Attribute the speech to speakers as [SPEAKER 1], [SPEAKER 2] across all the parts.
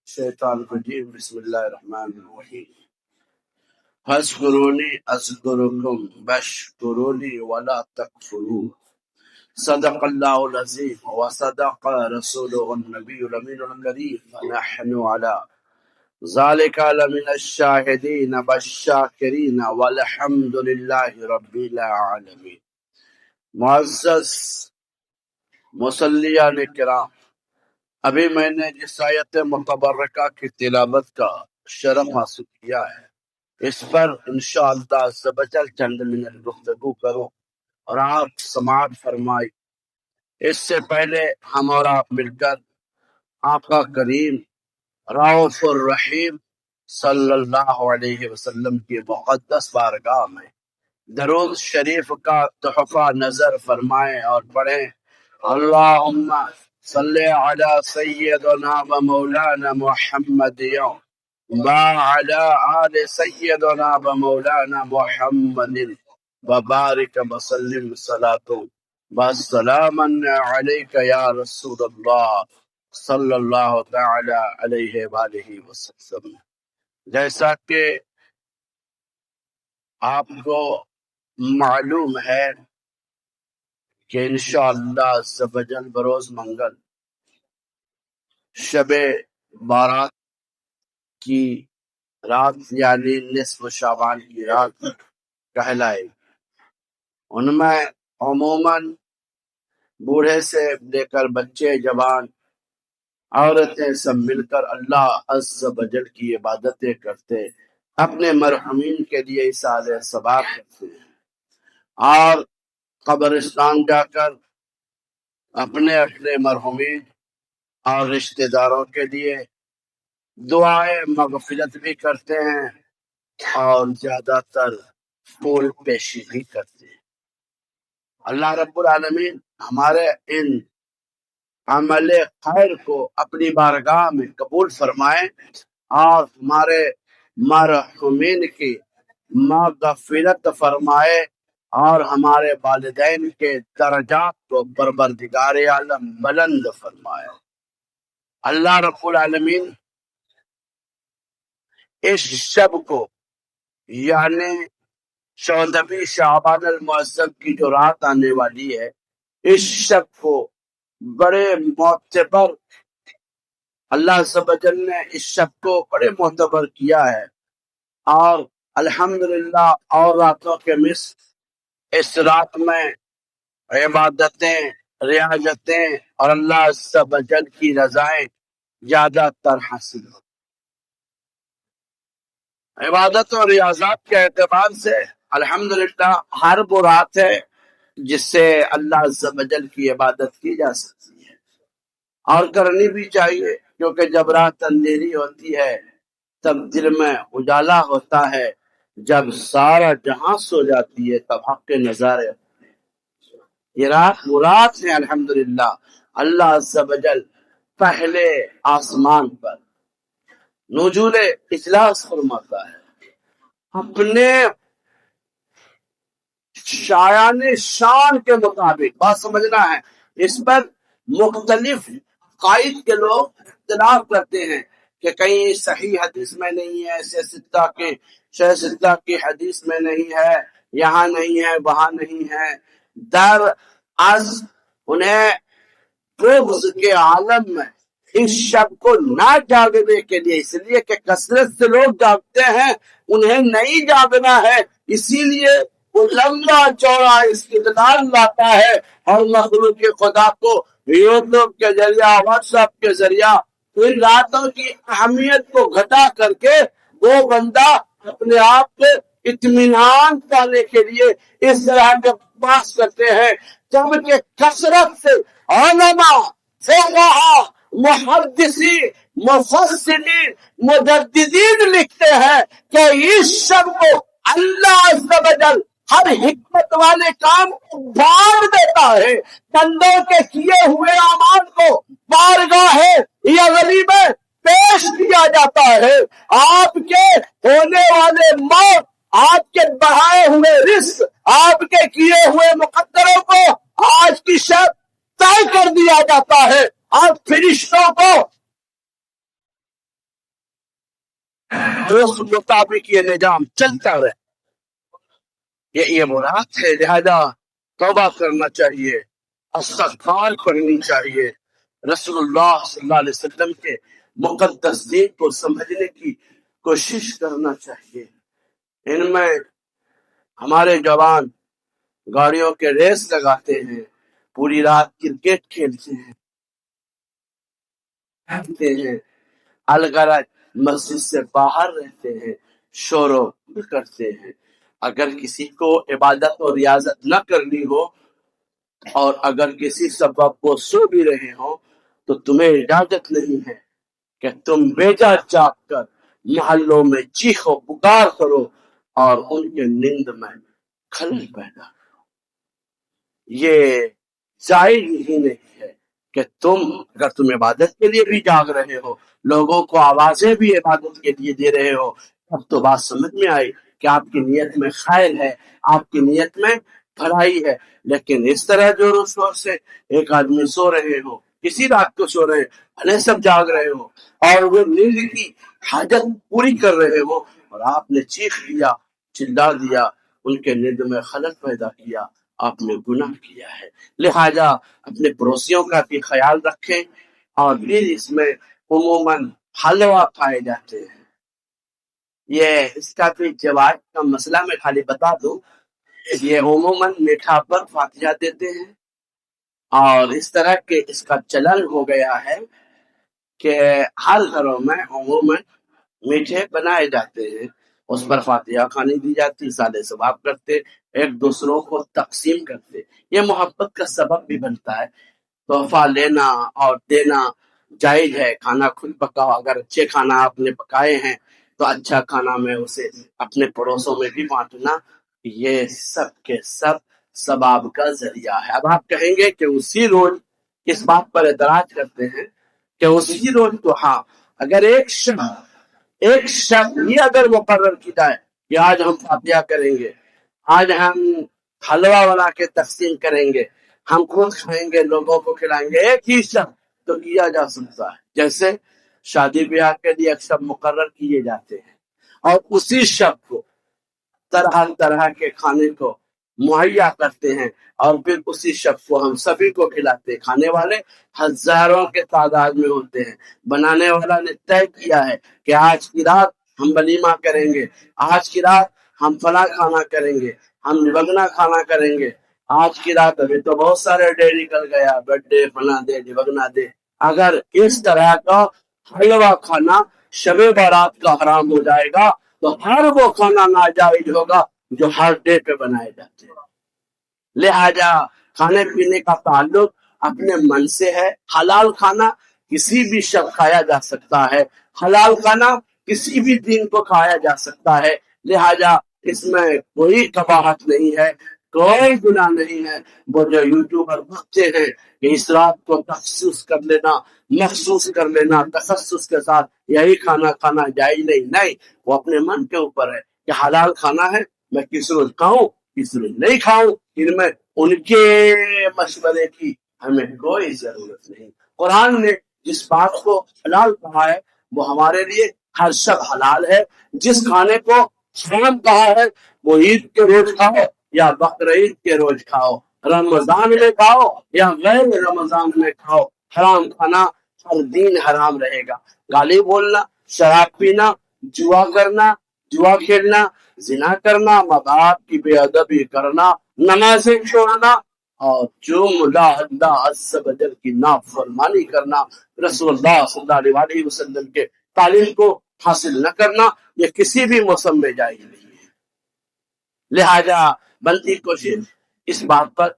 [SPEAKER 1] شیطان الرجیم بسم اللہ الرحمن الرحیم فاذکرونی اذکرکم واشکرونی ولا تکفرون صدق اللہ العظیم وصدق رسولہ النبی الامین الکریم ونحن علی ذالک لمن الشاہدین والشاکرین والحمد للہ رب العالمین۔ معزز مصلیان کرام، ابھی میں نے جس آیت متبرکہ کی تلاوت کا شرف حاصل کیا ہے، اس پر انشاءاللہ عز و جل چند منٹ گفتگو کرو اور آپ سماعت فرمائی۔ اس سے پہلے ہم اور آپ مل کر آقا کریم رؤوف الرحیم صلی اللہ علیہ وسلم کی مقدس بارگاہ میں درود شریف کا تحفہ نظر فرمائیں اور پڑھیں۔ اللہم صلی علی سیدنا و مولانا محمد وعلی آل سیدنا و مولانا محمد وبارک وسلم صلاۃ وسلام علیک یا رسول اللہ صلی اللہ تعالی علیہ وآلہ وسلم۔ جیسا کہ آپ کو معلوم ہے کہ انشاءاللہ عز و جل بروز منگل شب بارات کی رات یعنی نصف شعبان کی رات کہلائے گی۔ ان میں عموماً بوڑھے سے لے کر بچے، جوان، عورتیں سب مل کر اللہ عز و جل کی عبادتیں کرتے، اپنے مرحومین کے لیے ایصال ثواب کرتے ہیں اور قبرستان جا کر اپنے مرحومین اور رشتہ داروں کے لیے دعائیں مغفرت بھی کرتے ہیں اور زیادہ تر پھول پیشی بھی کرتے ہیں۔ اللہ رب العالمین ہمارے ان عمل خیر کو اپنی بارگاہ میں قبول فرمائے اور ہمارے مرحومین کی مغفرت فرمائے اور ہمارے والدین کے درجات کو پروردگار عالم بلند فرمائے۔ اللہ رب العالمین اس شب کو یعنی 14ویں شعبان المعظم کی جو رات آنے والی ہے، اس شب کو بڑے معتبر اللہ عز و جل نے اس شب کو بڑے معتبر کیا ہے اور الحمدللہ اور راتوں کے مثل اس رات میں عبادتیں، ریاضتیں اور اللہ عز و جل کی رضائیں زیادہ تر حاصل ہو۔ عبادت اور ریاضات کے اعتبار سے الحمدللہ ہر وہ رات ہے جس سے اللہ عز و جل کی عبادت کی جا سکتی ہے اور کرنی بھی چاہیے، کیونکہ جب رات اندھیری ہوتی ہے تب دل میں اجالا ہوتا ہے، جب سارا جہاں سو جاتی ہے تب حق کے نظارے ہوتے ہیں۔ یہ رات وہ رات ہے الحمدللہ اللہ عز و جل پہلے آسمان پر نزول اجلاس فرماتا ہے، اپنے شایان شان کے مطابق۔ بات سمجھنا ہے، اس پر مختلف قائد کے لوگ اختلاف کرتے ہیں کہ کہیں صحیح حدیث میں نہیں ہے، شہ ستہ کی حدیث میں نہیں ہے، یہاں نہیں ہے، وہاں نہیں ہے۔ در از انہیں بغض کے عالم میں اس شب کو نہ جاگنے کے لیے، اس لیے کہ کثرت سے لوگ جاگتے ہیں، انہیں نہیں جاگنا ہے، اسی لیے وہ لمبا چوڑا استدلال لاتا ہے اور مخلوق خدا کو یوٹیوب کے ذریعہ، واٹس ایپ کے ذریعہ ان راتوں کی اہمیت کو گھٹا کر کے وہ بندہ اپنے آپ کو اطمینان پانے کے لیے اس طرح کے بات کرتے ہیں، جبکہ کثرت سے علماء، فقہاء، محدثین، مفسرین، مجددین لکھتے ہیں کہ اس شب کو اللہ عز و جل ہر حکمت والے کام کو بھاڑ دیتا ہے، بندوں کے کیے ہوئے اعمال کو بارگاہ یا غلی میں پیش کیا جاتا ہے۔ آپ کے ہونے والے موت، آپ کے بڑھائے ہوئے رزق، آپ کے کیے ہوئے مقدروں کو آج کی شب طے کر دیا جاتا ہے اور فرشتوں کو اس مطابق یہ نظام چلتا رہے. یہ مراد ہے. لہذا توبہ کرنا چاہیے، استغفار پڑھنی چاہیے، رسول اللہ صلی اللہ علیہ وسلم کے مقدس دین کو سمجھنے کی کوشش کرنا چاہیے. ان میں ہمارے جوان گاڑیوں کے ریس لگاتے ہیں، پوری رات کرکٹ کھیلتے ہیں، الغرض مسجد سے باہر رہتے ہیں، شور و غل کرتے ہیں. اگر کسی کو عبادت اور ریاضت نہ کرنی ہو اور اگر کسی سبب کو سو بھی رہے ہو تو تمہیں اجازت نہیں ہے کہ تم بیجا چاک کر محلوں میں چیخو پکار کرو اور ان کے نیند میں خلل پیدا کرو. یہ جائز ہی نہیں ہے کہ اگر تم عبادت کے لیے بھی جاگ رہے ہو، لوگوں کو آوازیں بھی عبادت کے لیے دے رہے ہو، اب تو بات سمجھ میں آئی کہ آپ کی نیت میں خیر ہے، آپ کی نیت میں بھلائی ہے. لیکن اس طرح جو شور سے ایک آدمی سو رہے ہو، کسی رات کو سو رہے، بھلے سب جاگ رہے ہو اور وہ نیند کی حاجت پوری کر رہے ہو اور آپ نے چیخ دیا، چلا دیا، ان کے نیند میں خلل پیدا کیا، آپ نے گناہ کیا ہے. لہذا اپنے پڑوسیوں کا بھی خیال رکھیں. اور پھر اس میں عموماً حلوہ کھائے جاتے ہیں. یہ اس کا بھی جواز کا مسئلہ میں خالی بتا دوں، یہ عموماً میٹھا پر فاتحہ دیتے ہیں اور اس طرح کے اس کا چلن ہو گیا ہے کہ ہر گھروں میں عموماً میٹھے بنائے جاتے ہیں، اس پر فاتحہ کھانی دی جاتی، سادے ثواب کرتے، ایک دوسروں کو تقسیم کرتے. یہ محبت کا سبب بھی بنتا ہے. تحفہ لینا اور دینا جائز ہے. کھانا خود پکاؤ، اگر اچھے کھانا آپ نے پکائے ہیں تو اچھا کھانا میں اسے اپنے پڑوسوں میں بھی بانٹنا، یہ سب کے سب ثواب کا ذریعہ ہے. اب آپ کہیں گے کہ اسی روز اس بات پر اعتراض کرتے ہیں کہ اسی روز تو ہاں، اگر ایک شب یہ اگر مقرر کی جائے کہ آج ہم فاتحہ کریں گے، آج ہم حلوہ بنا کے تقسیم کریں گے، ہم خود کھائیں گے، لوگوں کو کھلائیں گے، ایک ہی شب تو کیا جا سکتا ہے. جیسے شادی بیاہ کے لیے ایک شب مقرر کیے جاتے ہیں اور اسی شب کو طرح طرح کے کھانے کو مہیا کرتے ہیں اور پھر اسی شب کو ہم سبھی کو کھلاتے ہیں. کھانے والے ہزاروں کے تعداد میں ہوتے ہیں. بنانے والا نے طے کیا ہے کہ آج کی رات ہم ولیمہ کریں گے، آج کی رات ہم فلاں کھانا کریں گے، ہم نبگنا کھانا کریں گے. آج کی رات ابھی تو بہت سارے ڈے نکل گیا، برتھ ڈے فلاں دے نبگنا دے. اگر اس طرح کا حلوہ کھانا شب بارات کا حرام ہو جائے گا تو ہر وہ کھانا ناجائز ہوگا جو ہر ڈے پہ بنائے جاتے ہیں. لہذا کھانے پینے کا تعلق اپنے من سے ہے. حلال کھانا کسی بھی شب کھایا جا سکتا ہے، حلال کھانا کسی بھی دن کو کھایا جا سکتا ہے. لہذا اس میں کوئی قباحت نہیں ہے، کوئی گناہ نہیں ہے. وہ جو یوٹیوبر بکتے ہیں کہ اس رات کو تخصص کر لینا، مخصوص کر لینا، تخصص کے ساتھ یہی کھانا کھانا جائز نہیں، وہ اپنے من کے اوپر ہے کہ حلال کھانا ہے، میں کس روز کھاؤں کس روز نہیں کھاؤں، ان میں ان کے مشورے کی ہمیں کوئی ضرورت نہیں. قرآن نے جس بات کو حلال کہا ہے وہ ہمارے لیے ہر شب حلال ہے. جس کھانے کو حرام کہا ہے وہ عید کے روز کھاؤ یا بقرعید کے روز کھاؤ، رمضان میں کھاؤ یا غیر رمضان میں کھاؤ، حرام کھانا ہر دن حرام رہے گا. گالی بولنا، شراب پینا، جوا کرنا، جوا کھیلنا، زنا کرنا، ماں باپ کی بے ادبی کرنا، نمازیں چھوڑنا اور جو اللہ عز و جل کی نافرمانی کرنا، رسول اللہ صلی اللہ علیہ وسلم کے تعلیم کو حاصل نہ کرنا، یہ کسی بھی موسم میں جائز نہیں ہے. لہذا بنتی کوشش اس بات پر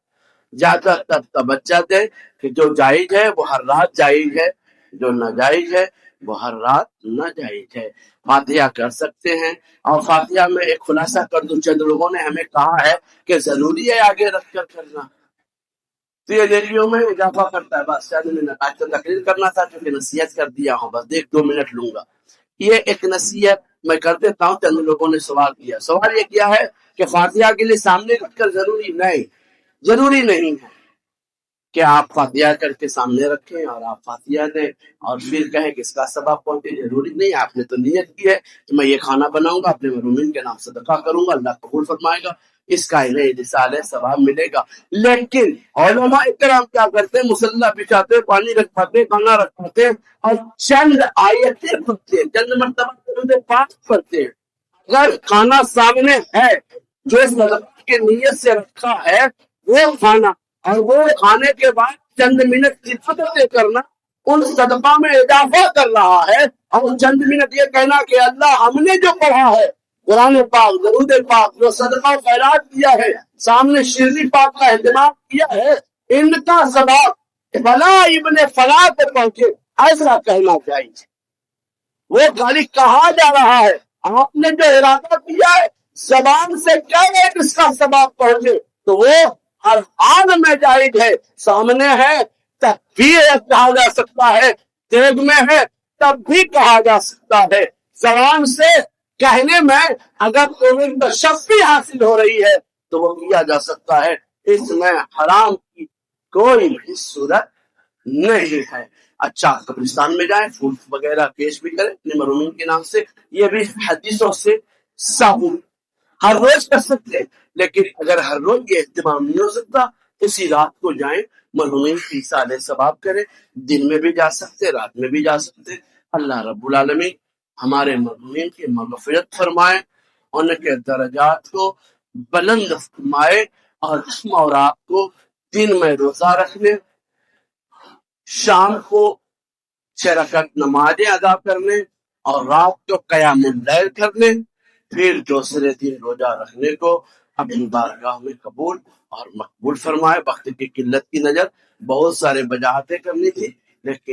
[SPEAKER 1] زیادہ تر توجہ دے کہ جو جائز ہے وہ ہر رات جائز ہے، جو ناجائز ہے وہ ہر رات ناجائز ہے. فاتحہ کر سکتے ہیں اور فاتحہ میں ایک خلاصہ کر دوں، چند لوگوں نے ہمیں کہا ہے کہ ضروری ہے آگے رکھ کر کرنا، تو یہ نیکیوں میں اضافہ کرتا ہے. بس چند منٹ آج تو تقریر کرنا تھا کیونکہ نصیحت کر دیا ہوں، بس 1-2 منٹ لوں گا. یہ ایک نصیحت میں کر دیتا ہوں. چند لوگوں نے سوال کیا، سوال یہ کیا ہے کہ فاتحہ کے لیے سامنے رکھ کر ضروری نہیں ہے. کہ آپ فاتحہ کر کے سامنے رکھیں اور آپ فاتحہ دیں اور پھر کہیں کہ اس کا ثواب پہنچے. ضروری نہیں، آپ نے تو نیت کی ہے کہ میں یہ کھانا بناؤں گا، اپنے مرحومین کے نام صدقہ کروں گا، اللہ قبول فرمائے گا، اس کا انہیں رسالہ ثواب ملے گا. لیکن علماء کرام کیا کرتے ہیں؟ مصلی بچھاتے، پانی رکھواتے، کھانا رکھواتے اور چند آیتیں پڑھتے ہیں، چند مرتبہ درود پاک پڑھتے ہیں. اگر کھانا سامنے ہے، جو اس صدقہ کی نیت سے رکھا ہے وہ کھانا، اور وہ کھانے کے بعد چند منٹ کی فکر کرنا ان صدقہ میں اضافہ کر رہا ہے، اور چند منٹ یہ کہنا کہ اللہ ہم نے جو پڑھا ہے قرآن پاک، درود پاک، جو صدقہ خیرات کیا ہے، سامنے شیرنی پاک کا اہتمام کیا ہے، ان کا ثواب فلاں ابن فلاں تک پہنچے، ایسا کہنا چاہیے. وہ خالی کہا جا رہا ہے، آپ نے جو ارادہ کیا ہے زبان سے کیا ہے کہ اس کا ثواب پہنچے، تو وہ ہر حال میں جائز ہے. سامنے ہے تب بھی کہا جا سکتا ہے، دیگ میں ہے تب بھی کہا جا سکتا ہے. زبان سے کہنے میں اگر کوئی تشفی حاصل ہو رہی ہے تو وہ کیا جا سکتا ہے، اس میں حرام کی کوئی بھی صورت نہیں ہے. اچھا، قبرستان میں جائیں، پھول وغیرہ پیش بھی کریں اپنے مرحومین کے نام سے، یہ بھی حدیثوں سے ثابت. ہر روز کر سکتے ہیں، لیکن اگر ہر روز یہ اہتمام نہیں ہو سکتا، اسی رات کو جائیں، مرحومین کی ایصال ثواب کریں. دن میں بھی جا سکتے، رات میں بھی جا سکتے. اللہ رب العالمین ہمارے مرحومین کی مغفرت فرمائے، ان کے درجات کو بلند فرمائے، اور ہم اور آپ کو دن میں روزہ رکھنے، شام کو 6 رکعت نمازیں ادا کرنے، اور رات کو قیام اللیل کرنے، پھر دوسرے دن روزہ رکھنے کو اپنی بارگاہ میں قبول اور مقبول فرمائے. وقت کی قلت کی نظر بہت سارے وجاہتیں کرنی تھی، لیکن